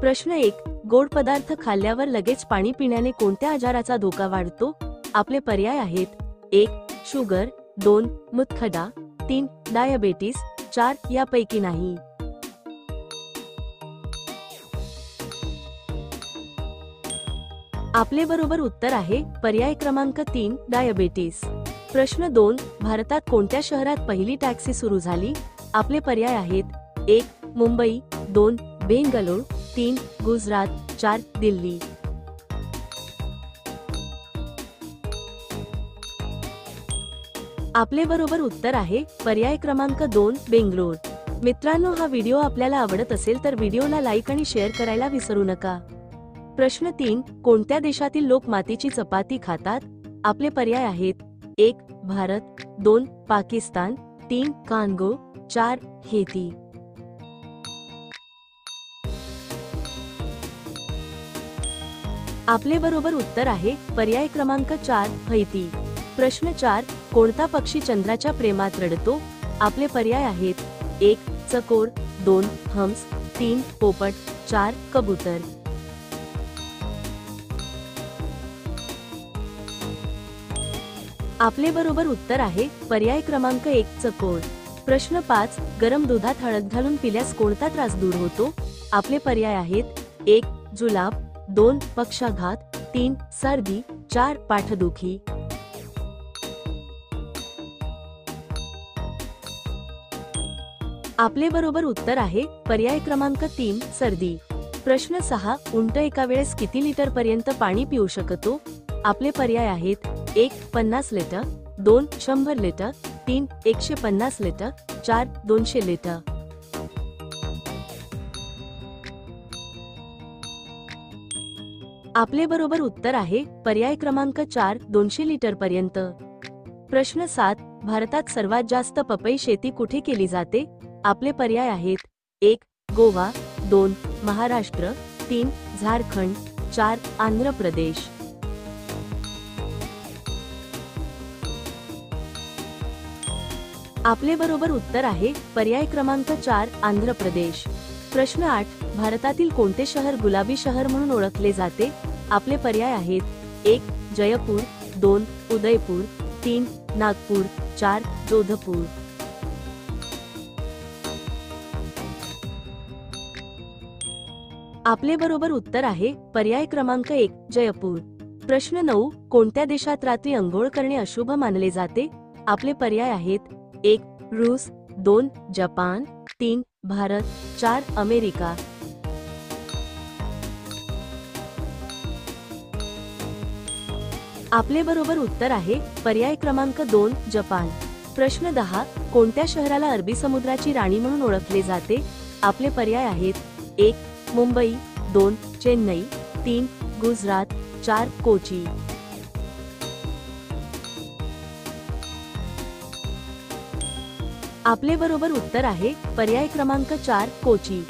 प्रश्न 1. गोड पदार्थ खाल्ल्यावर लगेच पाणी पिण्याने कोणत्या आजाराचा धोका वाढतो? आपले पर्याय आहेत: 1. शुगर, 2. मूतखडा, 3. डायबेटीस, 4. यापैकी नाही. आपले बरोबर उत्तर आहे पर्याय क्रमांक 3. डायबेटीस. प्रश्न 2. भारतात कोणत्या शहरात पहिली टॅक्सी सुरू झाली? आपले पर्याय आहेत: 1. मुंबई, 2. बेंगलोर, 3. गुजरात, 4. दिल्ली. आपले बरोबर उत्तर आहे पर्याय क्रमांक 2. बेंगलोर. मित्रांनो, हा व्हिडिओ आपल्याला आवडत असेल तर व्हिडिओला लाईक आणि शेअर करायला विसरू नका. प्रश्न 3. कोणत्या देशातील लोक मातीची चपाती खातात? आपले पर्याय आहेत: 1. भारत, 2. पाकिस्तान, 3. कांगो, 4. हेती. आपले बरोबर उत्तर आहे पर्याय क्रमांक 4. हैती. प्रश्न 4. कोणता पक्षी चंद्राच्या प्रेमात रडतो? आपले पर्याय आहेत: 1. चकोर, 2. हंस, 3. पोपट, 4. कबूतर. आपले बरोबर उत्तर आहे पर्याय क्रमांक 1. चकोर. प्रश्न 5. गरम दुधात हळद घालून पिल्यास कोणता त्रास दूर होतो? आपले पर्याय आहेत: 1. जुलाब, 2. पक्षाघात, 3. सर्दी, 4. पाठदुखी. आपले बरोबर उत्तर आहे पर्याय क्रमांक 3. सर्दी. प्रश्न 6. उंट एका वेळेस किती लिटर पर्यंत पाणी पिऊ शकतो? आपले पर्याय आहेत: 1. 50 लिटर, 2. 100 लिटर, 3. 150 लिटर, 4. 200 लिटर. आपले बरोबर उत्तर आहे पर्याय क्रमांक 4. 200 लिटर पर्यंत. प्रश्न 7. भारतात सर्वात जास्त पपई शेती कुठे केली जाते? आपले पर्याय आहेत: 1. गोवा, 2. महाराष्ट्र, 3. झारखंड, 4. आंध्र प्रदेश. आपले बरोबर उत्तर आहे पर्याय क्रमांक 4. आंध्र प्रदेश. प्रश्न 8. भारतातील कोणते शहर गुलाबी शहर म्हणून ओळखले जाते? आपले पर्याय आहेत: 1. जयपूर, 2. उदयपूर, 3. नागपूर, 4. जोधपूर. आपले बरोबर उत्तर आहे पर्याय क्रमांक 1. जयपूर. प्रश्न 9. कोणत्या देशात रात्री अंघोळ करणे अशुभ मानले जाते? आपले पर्याय आहेत: 1. रूस, 2. जपान, 3. भारत, 4. अमेरिका. आपले बरोबर उत्तर आहे पर्याय क्रमांक 2. जपान. प्रश्न 10. कोणत्या शहराला अरबी समुद्राची राणी म्हणून ओळखले जाते? आपले पर्याय आहेत: 1. मुंबई, 2. चेन्नई, 3. गुजरात, 4. कोची. आपले बरोबर उत्तर आहे पर्याय क्रमांक 4. कोची.